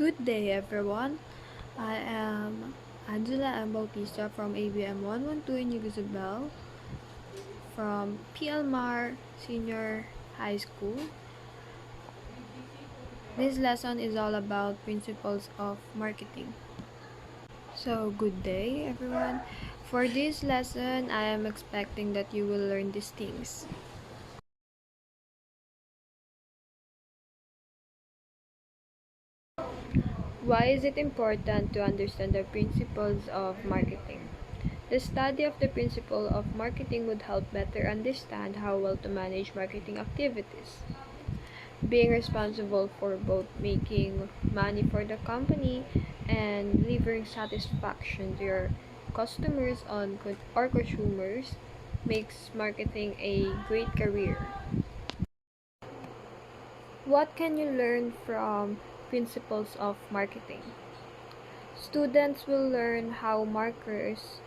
Good day, everyone. I am Angela and Bautista from ABM 112 Inigo Zobel from Plmarshs Senior High School. This lesson is all about principles of marketing. So, good day, everyone. For this lesson, I am expecting that you will learn these things. Why is it important to understand the principles of marketing? The study of the principle of marketing would help better understand how well to manage marketing activities. Being responsible for both making money for the company and delivering satisfaction to your customers or consumers makes marketing a great career. What can you learn from principles of marketing? Students will learn how marketers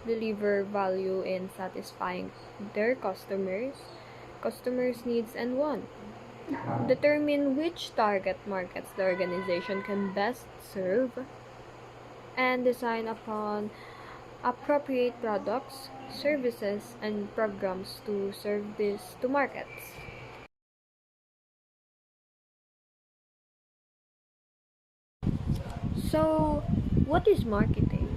deliver value in satisfying their customers' needs and wants. Determine which target markets the organization can best serve, and design upon appropriate products, services, and programs to serve these two markets. So, what is marketing?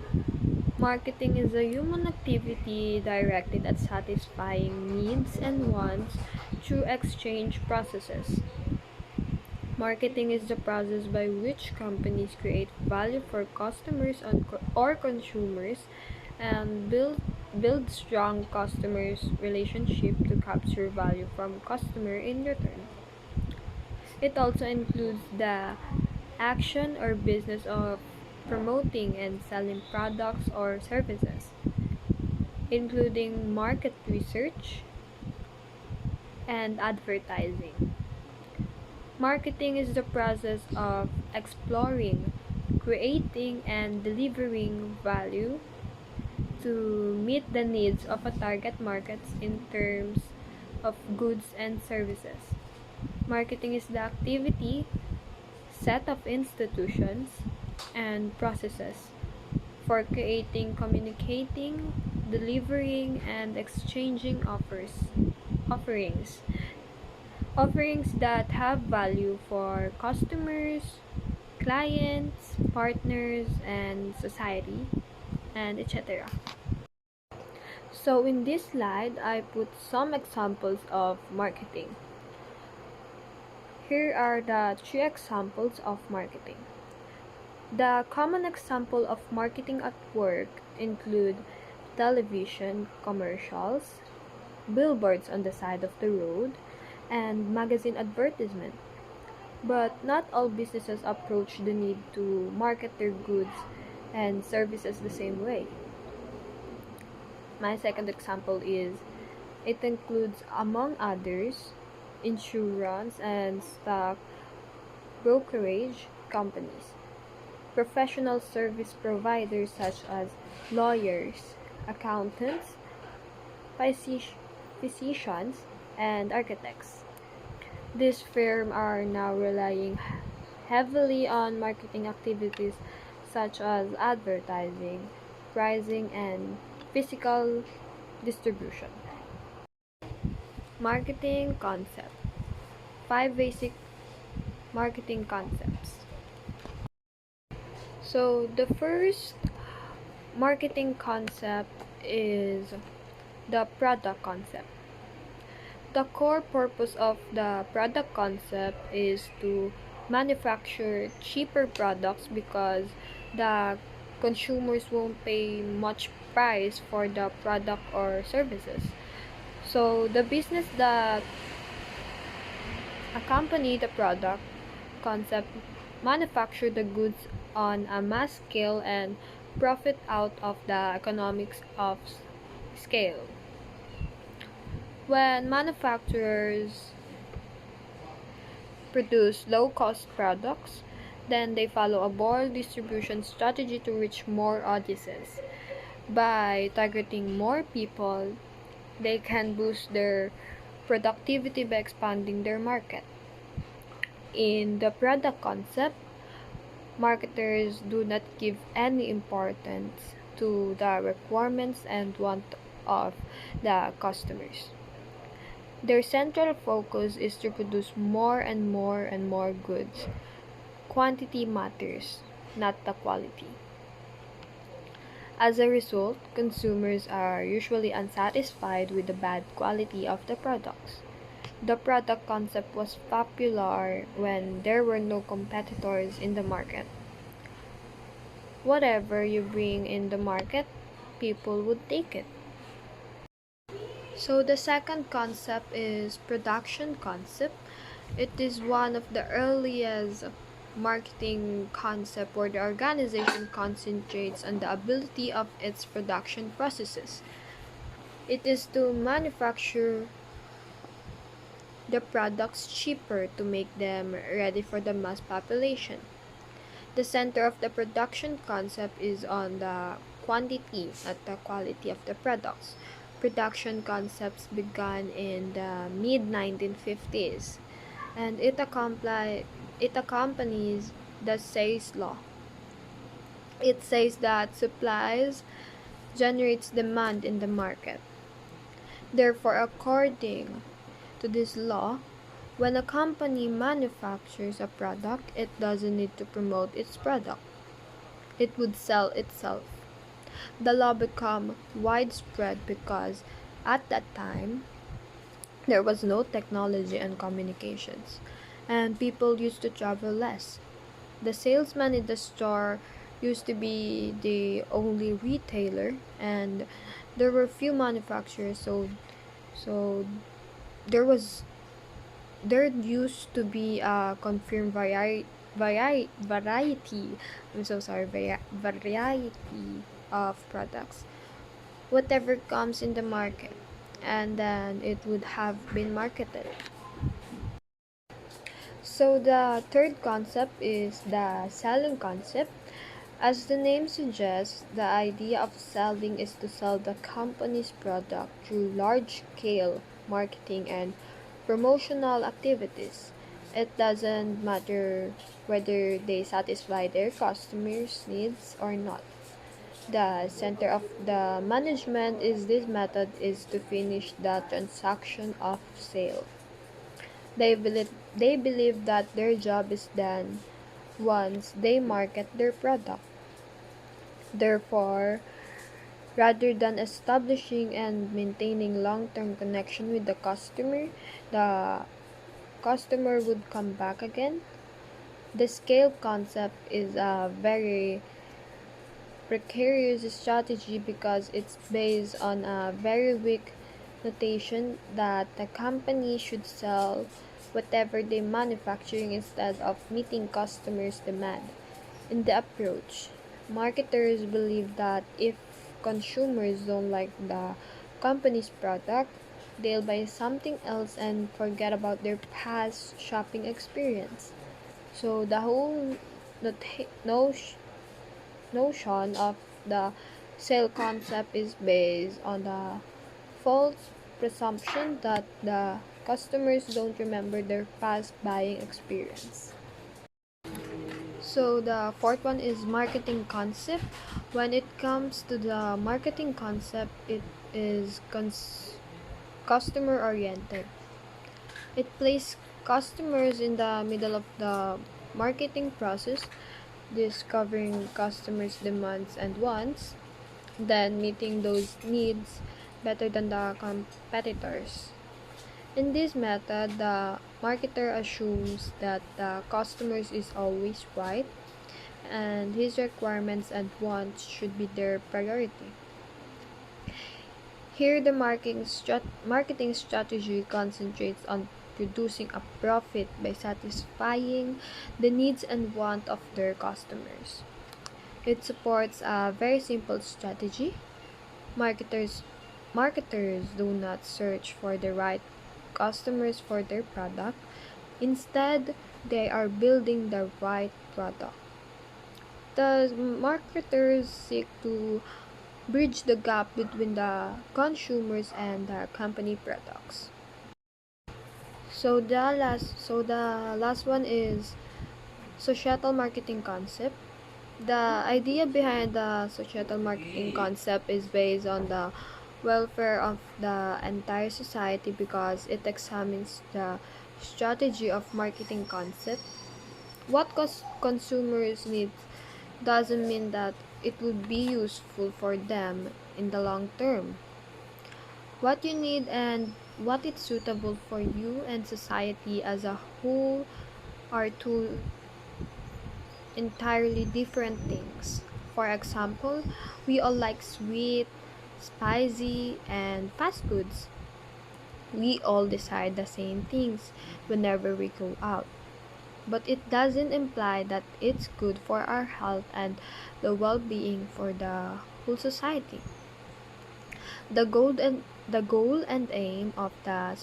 Marketing is a human activity directed at satisfying needs and wants through exchange processes. Marketing is the process by which companies create value for customers or consumers and build strong customers relationship to capture value from customer in return. It also includes the action or business of promoting and selling products or services, including market research and advertising. Marketing is the process of exploring, creating, and delivering value to meet the needs of a target market in terms of goods and services. Marketing is the activity, set of institutions, and processes for creating, communicating, delivering, and exchanging offerings that have value for customers, clients, partners, and society, and etc. So in this slide, I put some examples of marketing. Here are the 3 examples of marketing. The common example of marketing at work include television commercials, billboards on the side of the road, and magazine advertisement. But not all businesses approach the need to market their goods and services the same way. My second example is it includes, among others, insurance and stock brokerage companies, professional service providers such as lawyers, accountants, physicians, and architects. These firms are now relying heavily on marketing activities such as advertising, pricing, and physical distribution. Marketing concept. 5 basic marketing concepts. So the first marketing concept is the product concept. The core purpose of the product concept is to manufacture cheaper products because the consumers won't pay much price for the product or services. So the business that accompany the product concept manufacture the goods on a mass scale and profit out of the economics of scale. When manufacturers produce low-cost products, then they follow a bold distribution strategy to reach more audiences. By targeting more people, they can boost their productivity by expanding their market. In the product concept, marketers do not give any importance to the requirements and want of the customers. Their central focus is to produce more and more and more goods. Quantity matters, not the quality. As a result, consumers are usually unsatisfied with the bad quality of the products. The product concept was popular when there were no competitors in the market. Whatever you bring in the market, people would take it. So the second concept is production concept. It is one of the earliest marketing concept where the organization concentrates on the ability of its production processes. It is to manufacture the products cheaper to make them ready for the mass population. The center of the production concept is on the quantity, not the quality of the products. Production concepts began in the mid 1950s, and it accompanies the sales law. It says that supplies generates demand in the market. Therefore, according to this law, when a company manufactures a product, it doesn't need to promote its product. It would sell itself. The law became widespread because at that time there was no technology and communications, and people used to travel less. The salesman in the store used to be the only retailer, and there were few manufacturers, so there was there used to be a confirmed variety I'm so sorry variety of products, whatever comes in the market, and then it would have been marketed. So the third concept is the selling concept. As the name suggests, the idea of selling is to sell the company's product through large scale marketing and promotional activities. It doesn't matter whether they satisfy their customers' needs or not. The center of the management is this method is to finish the transaction of sale. They believe that their job is done once they market their product. Therefore, rather than establishing and maintaining long-term connection with the customer would come back again. The scale concept is a very precarious strategy because it's based on a very weak notation that the company should sell whatever they manufacturing instead of meeting customers' demand. In the approach, marketers believe that if consumers don't like the company's product, they'll buy something else and forget about their past shopping experience. So the whole notion of the sale concept is based on the false presumption that the customers don't remember their past buying experience. So the fourth one is marketing concept. When it comes to the marketing concept, it is customer oriented. It places customers in the middle of the marketing process, discovering customers' demands and wants, then meeting those needs better than the competitors. In this method, the marketer assumes that the customers is always right and his requirements and wants should be their priority. Here, the marketing strategy concentrates on producing a profit by satisfying the needs and wants of their customers. It supports a very simple strategy. Marketers Marketers do not search for the right customers for their product. Instead, they are building the right product. The marketers seek to bridge the gap between the consumers and the company products. So the last one is societal marketing concept. The idea behind the societal marketing concept is based on the welfare of the entire society because it examines the strategy of marketing concept. What consumers need doesn't mean that it will be useful for them in the long term. What you need and what is suitable for you and society as a whole are two entirely different things. For example, we all like sweet, spicy, and fast foods. We all decide the same things whenever we go out. But it doesn't imply that it's good for our health and the well-being for the whole society. The goal and aim of the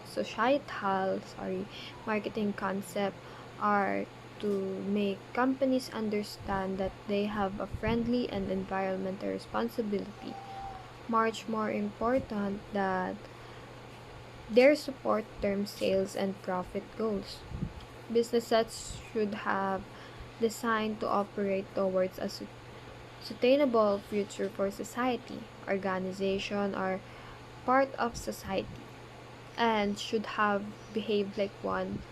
societal marketing concept are to make companies understand that they have a friendly and environmental responsibility. Much more important that their support term sales and profit goals. Businesses should have designed to operate towards a sustainable future for society. Organization are part of society and should have behaved like one.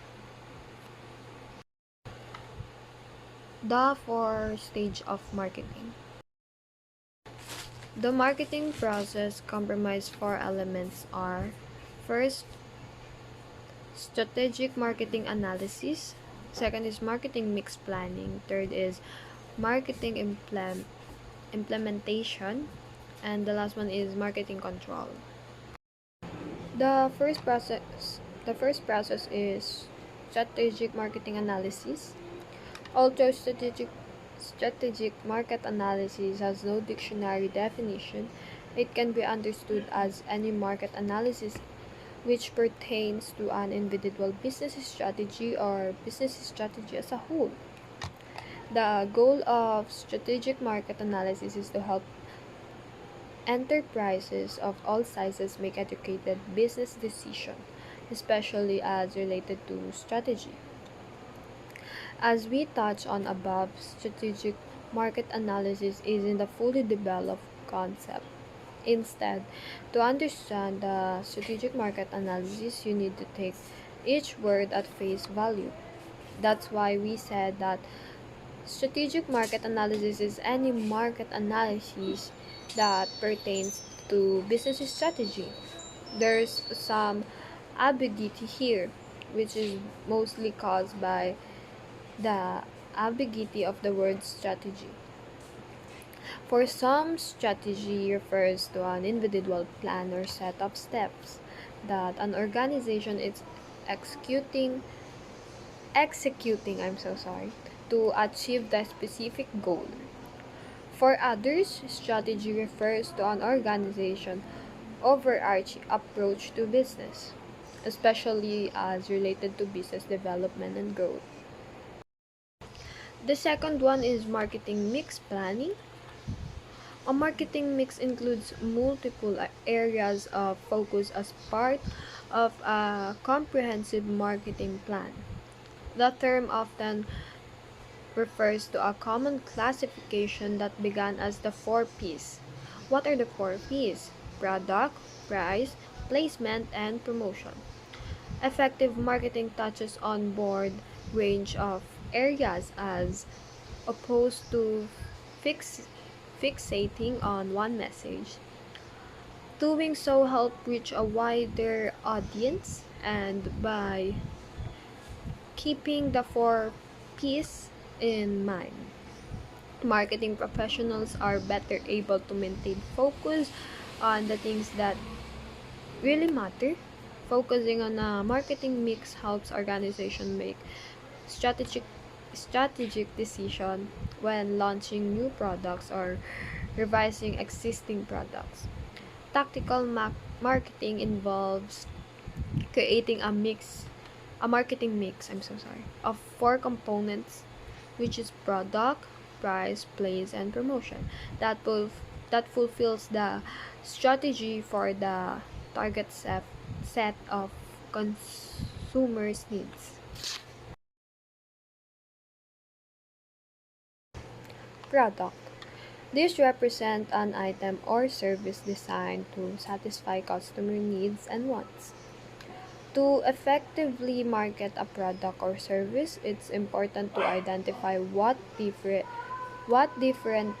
The four stage of marketing. The marketing process comprises four elements are: first, strategic marketing analysis. Second is marketing mix planning. Third is marketing implementation. And the last one is marketing control. The first process is strategic marketing analysis. Although strategic market analysis has no dictionary definition, it can be understood as any market analysis which pertains to an individual business strategy or business strategy as a whole. The goal of strategic market analysis is to help enterprises of all sizes make educated business decisions, especially as related to strategy. As we touched on above, strategic market analysis isn't a fully developed concept. Instead, to understand the strategic market analysis, you need to take each word at face value. That's why we said that strategic market analysis is any market analysis that pertains to business strategy. There's some ambiguity here, which is mostly caused by the ambiguity of the word strategy. For some, strategy refers to an individual plan or set of steps that an organization is executing executing to achieve the specific goal. For others, strategy refers to an organization overarching approach to business, especially as related to business development and growth. The second one is marketing mix planning. A marketing mix includes multiple areas of focus as part of a comprehensive marketing plan. The term often refers to a common classification that began as the 4 Ps. What are the 4 Ps? Product, price, placement, and promotion. Effective marketing touches on broad range of areas as opposed to fix, fixating on one message. Doing so help reach a wider audience and by keeping the 4 Ps in mind. Marketing professionals are better able to maintain focus on the things that really matter. Focusing on a marketing mix helps organization make strategic strategic decision when launching new products or revising existing products. Tactical marketing involves creating a marketing mix, of four components, which is product, price, place, and promotion. That will that fulfills the strategy for the target set of consumers' needs. Product. These represent an item or service designed to satisfy customer needs and wants. To effectively market a product or service, it's important to identify what differentiates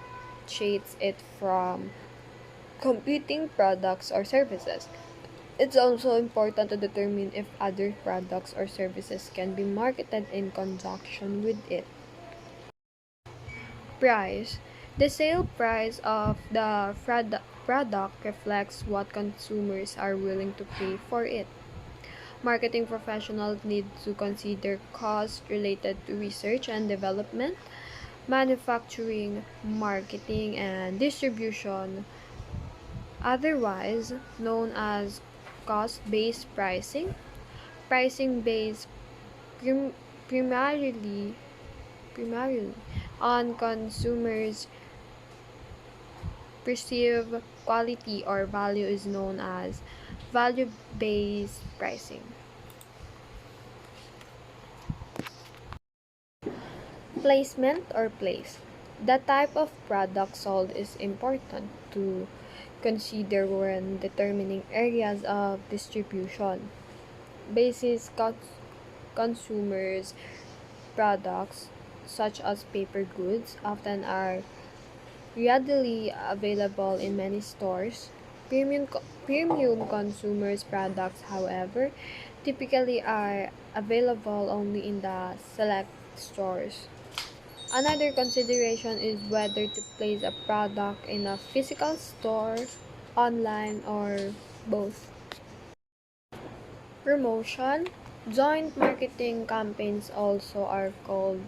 it from competing products or services. It's also important to determine if other products or services can be marketed in conjunction with it. Price. The sale price of the product reflects what consumers are willing to pay for it. Marketing professionals need to consider costs related to research and development, manufacturing, marketing, and distribution, otherwise known as cost-based pricing. Pricing based prim- primarily primarily on consumers' perceived quality or value is known as value-based pricing. Placement or place. The type of product sold is important to consider when determining areas of distribution. Basis consumers products such as paper goods often are readily available in many stores. Premium consumers products, however, typically are available only in the select stores. Another consideration is whether to place a product in a physical store, online, or both. Promotion. Joint marketing campaigns also are called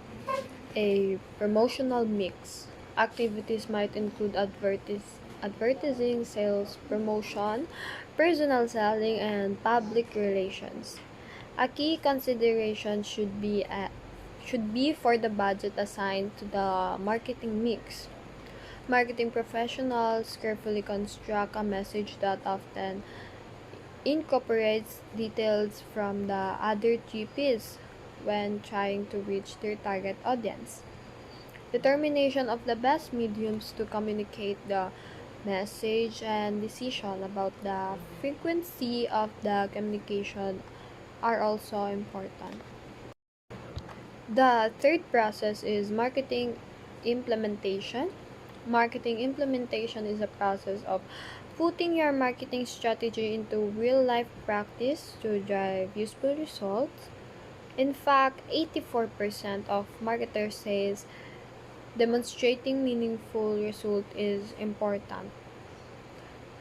a promotional mix. Activities might include advertising, sales promotion, personal selling, and public relations. A key consideration should be for the budget assigned to the marketing mix. Marketing professionals carefully construct a message that often incorporates details from the other GPs when trying to reach their target audience. Determination of the best mediums to communicate the message and decision about the frequency of the communication are also important. The third process is marketing implementation. Marketing implementation is a process of putting your marketing strategy into real life practice to drive useful results. In fact, 84% of marketers says demonstrating meaningful result is important.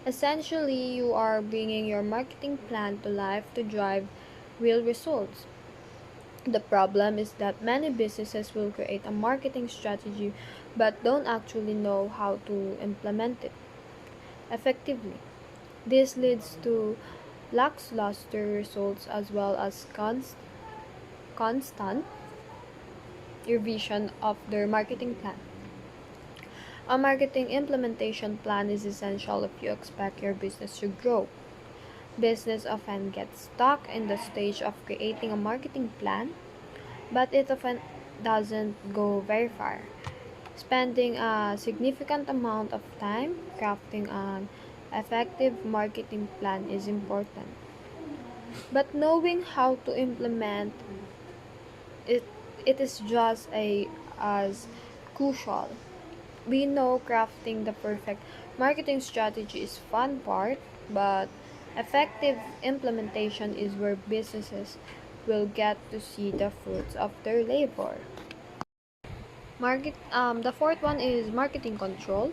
Essentially, you are bringing your marketing plan to life to drive real results. The problem is that many businesses will create a marketing strategy but don't actually know how to implement it effectively. This leads to lackluster results as well as constant revision of their marketing plan. A marketing implementation plan is essential if you expect your business to grow. Business often gets stuck in the stage of creating a marketing plan, but it often doesn't go very far. Spending a significant amount of time crafting an effective marketing plan is important, but knowing how to implement it, it is just as crucial. We know crafting the perfect marketing strategy is fun part, but effective implementation is where businesses will get to see the fruits of their labor. The fourth one is marketing control.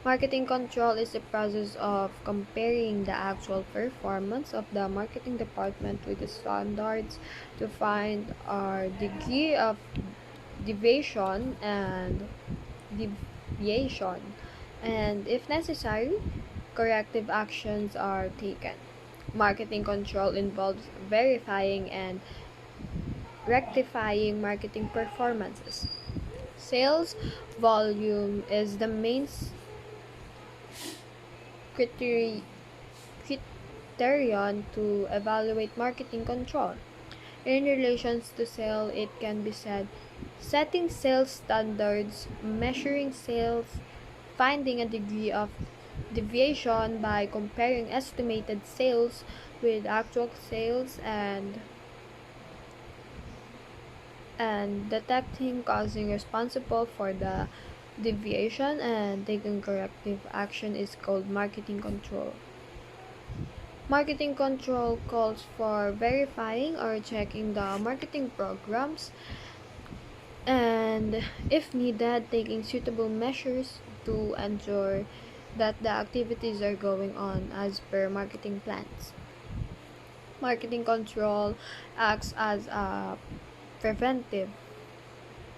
Marketing control is the process of comparing the actual performance of the marketing department with the standards to find our degree of deviation and deviation, and if necessary, corrective actions are taken. Marketing control involves verifying and rectifying marketing performances. Sales volume is the main criterion to evaluate marketing control. In relations to sale, it can be said setting sales standards, measuring sales, finding a degree of deviation by comparing estimated sales with actual sales, and detecting causing responsible for the deviation and taking corrective action is called marketing control. Marketing control calls for verifying or checking the marketing programs and, if needed, taking suitable measures to ensure that the activities are going on as per marketing plans. Marketing control acts as a preventive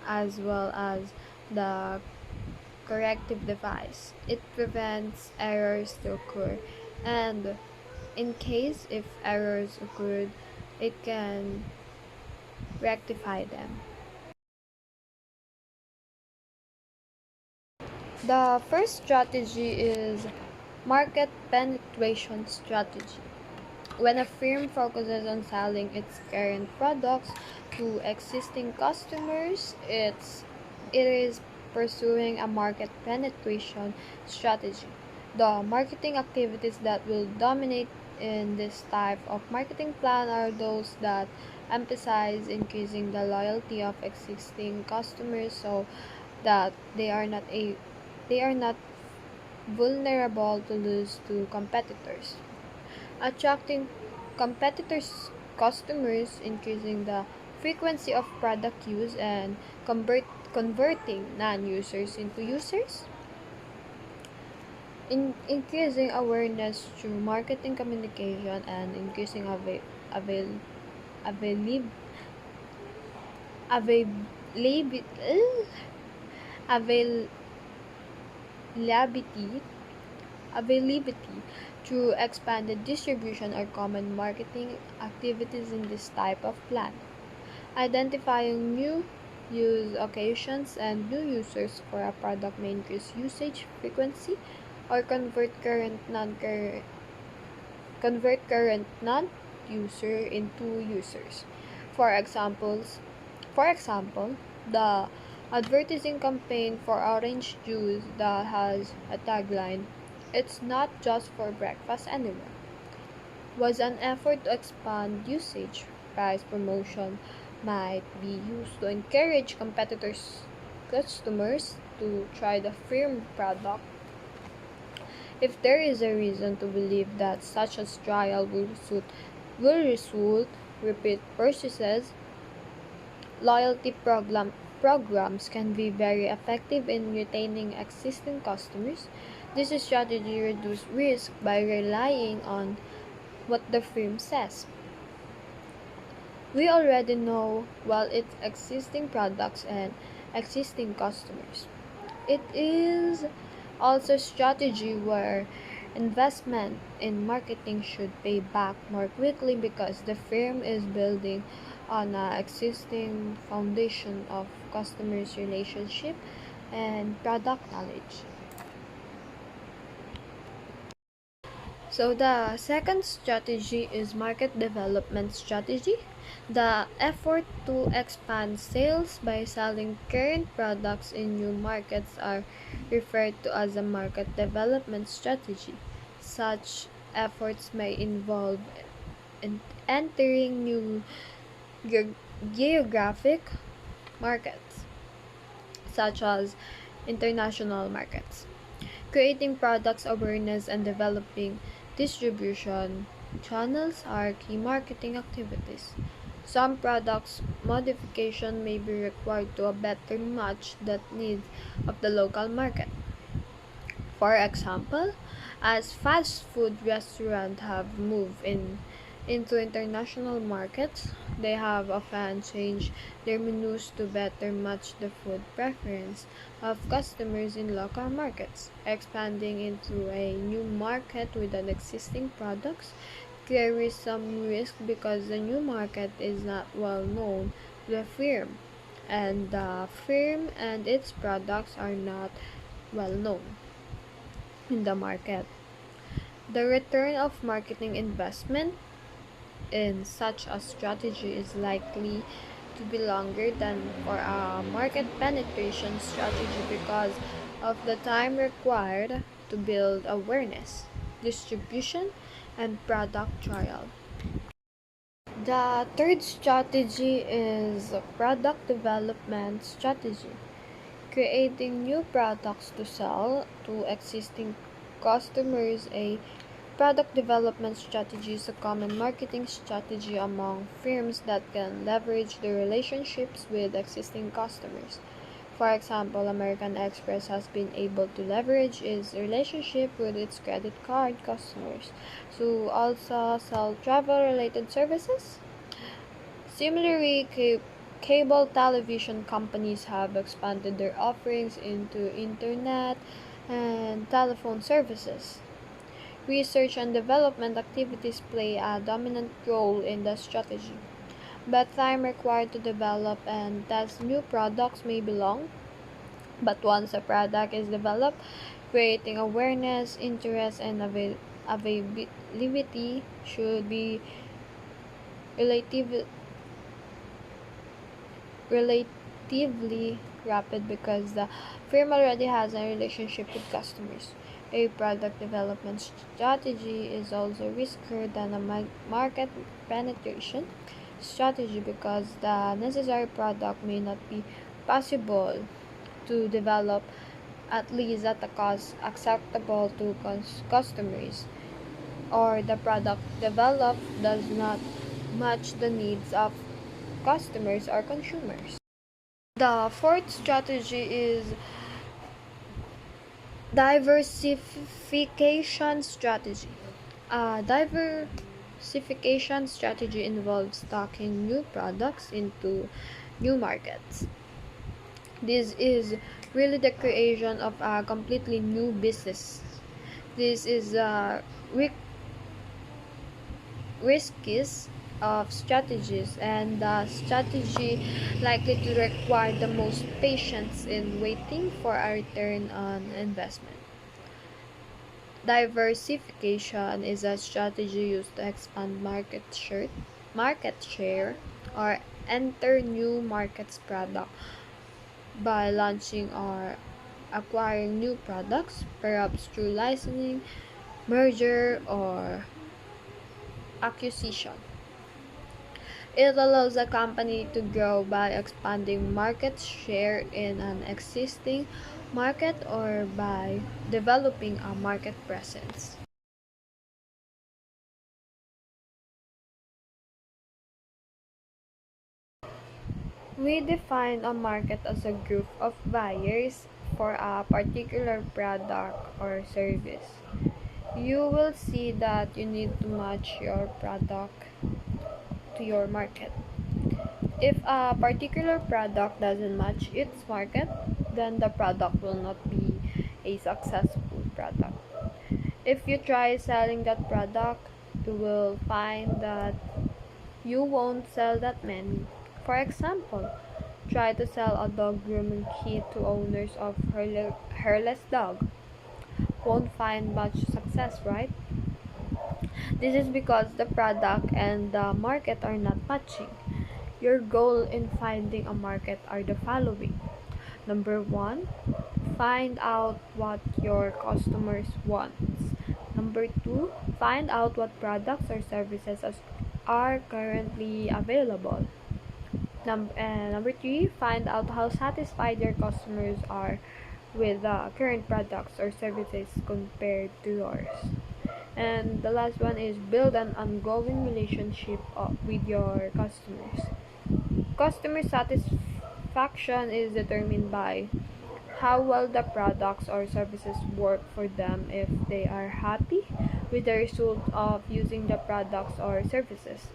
as well as the corrective device. It prevents errors to occur, and in case if errors occurred, it can rectify them. The first strategy is market penetration strategy. When a firm focuses on selling its current products to existing customers, it is pursuing a market penetration strategy. The marketing activities that will dominate in this type of marketing plan are those that emphasize increasing the loyalty of existing customers so that they are not vulnerable to lose to competitors. Attracting competitors' customers, increasing the frequency of product use, and converting non-users into users. Increasing awareness through marketing communication and increasing avail, avail, availability, availability availability through expanded distribution are common marketing activities in this type of plan. Identifying new use occasions and new users for a product may increase usage frequency or convert current non-user into users. For examples, for example, the advertising campaign for orange juice that has a tagline, "It's not just for breakfast anymore," was an effort to expand usage. Price promotion might be used to encourage customers to try the firm product if there is a reason to believe that such a trial will result repeat purchases. Loyalty programs can be very effective in retaining existing customers. This strategy reduces risk by relying on what the firm says. We already know well its existing products and existing customers. It is also a strategy where investment in marketing should pay back more quickly because the firm is building on an existing foundation of customers' relationship and product knowledge. So the second strategy is market development strategy. The effort to expand sales by selling current products in new markets are referred to as a market development strategy. Such efforts may involve entering new geographic markets, such as international markets, creating products awareness, and developing distribution channels are key marketing activities. Some products modification may be required to better match the needs of the local market. For example, as fast food restaurants have moved into international markets, they have often changed their menus to better match the food preference of customers in local markets. Expanding into a new market with an existing products carries some risk because the new market is not well known to the firm, and the firm and its products are not well known in the market. The return of marketing investment in such a strategy is likely to be longer than for a market penetration strategy because of the time required to build awareness, distribution, and product trial. The third strategy is product development strategy, creating new products to sell to existing customers. A product development strategy is a common marketing strategy among firms that can leverage their relationships with existing customers. For example, American Express has been able to leverage its relationship with its credit card customers to also sell travel related services. Similarly, cable television companies have expanded their offerings into internet and telephone services. Research and development activities play a dominant role in the strategy, but time required to develop and test new products may be long. But once a product is developed, creating awareness, interest, and availability should be relative relatively rapid because the firm already has a relationship with customers. A product development strategy is also riskier than a market penetration strategy because the necessary product may not be possible to develop, at least at a cost acceptable to customers, or the product developed does not match the needs of customers or consumers. The fourth strategy is diversification strategy. A diversification strategy involves stocking new products into new markets. This is really the creation of a completely new business. This is riskiest of strategies and the strategy likely to require the most patience in waiting for a return on investment. Diversification is a strategy used to expand market share or enter new markets product by launching or acquiring new products, perhaps through licensing, merger, or acquisition. It allows a company to grow by expanding market share in an existing market or by developing a market presence. We define a market as a group of buyers for a particular product or service. You will see that you need to match your product to your market. If a particular product doesn't match its market, then the product will not be a successful product. If you try selling that product, you will find that you won't sell that many. For example, try to sell a dog grooming kit to owners of hairless dog. Won't find much success, right? This is because the product and the market are not matching. Your goal in finding a market are the following. Number one, find out what your customers want. Number two, find out what products or services are currently available. Number three, find out how satisfied your customers are with the current products or services compared to yours. And the last one is build an ongoing relationship with your customers. Customer satisfaction is determined by how well the products or services work for them. If they are happy with the result of using the products or services,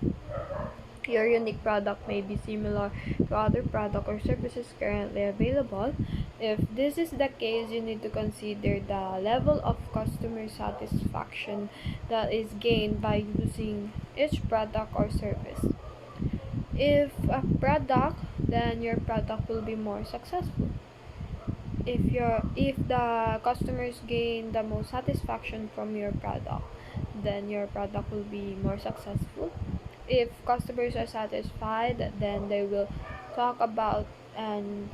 your unique product may be similar to other products or services currently available. If this is the case, you need to consider the level of customer satisfaction that is gained by using each product or service. If a product, then your product will be more successful. If the customers gain the most satisfaction from your product, then your product will be more successful. If customers are satisfied, then they will talk about and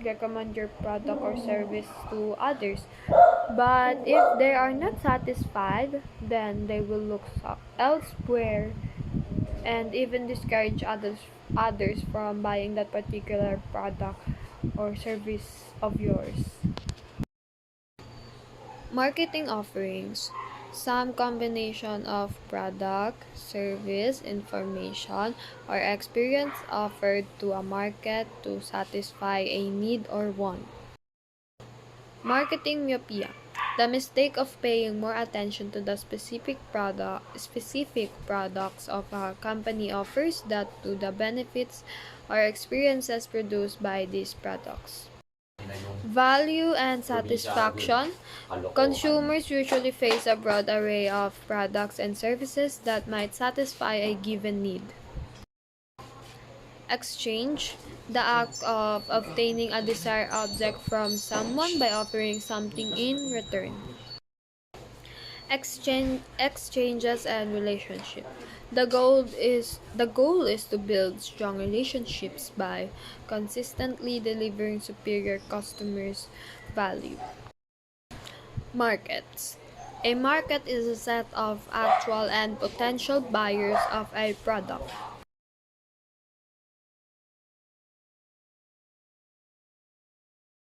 recommend your product or service to others. But if they are not satisfied, then they will look elsewhere and even discourage others from buying that particular product or service of yours. Marketing offerings. Some combination of product, service, information, or experience offered to a market to satisfy a need or want. Marketing myopia. The mistake of paying more attention to the specific products of a company offers than to the benefits or experiences produced by these products. Value and satisfaction. Consumers usually face a broad array of products and services that might satisfy a given need. Exchange, the act of obtaining a desired object from someone by offering something in return. Exchanges and relationship. The goal is to build strong relationships by consistently delivering superior customers value. Markets. A market is a set of actual and potential buyers of a product.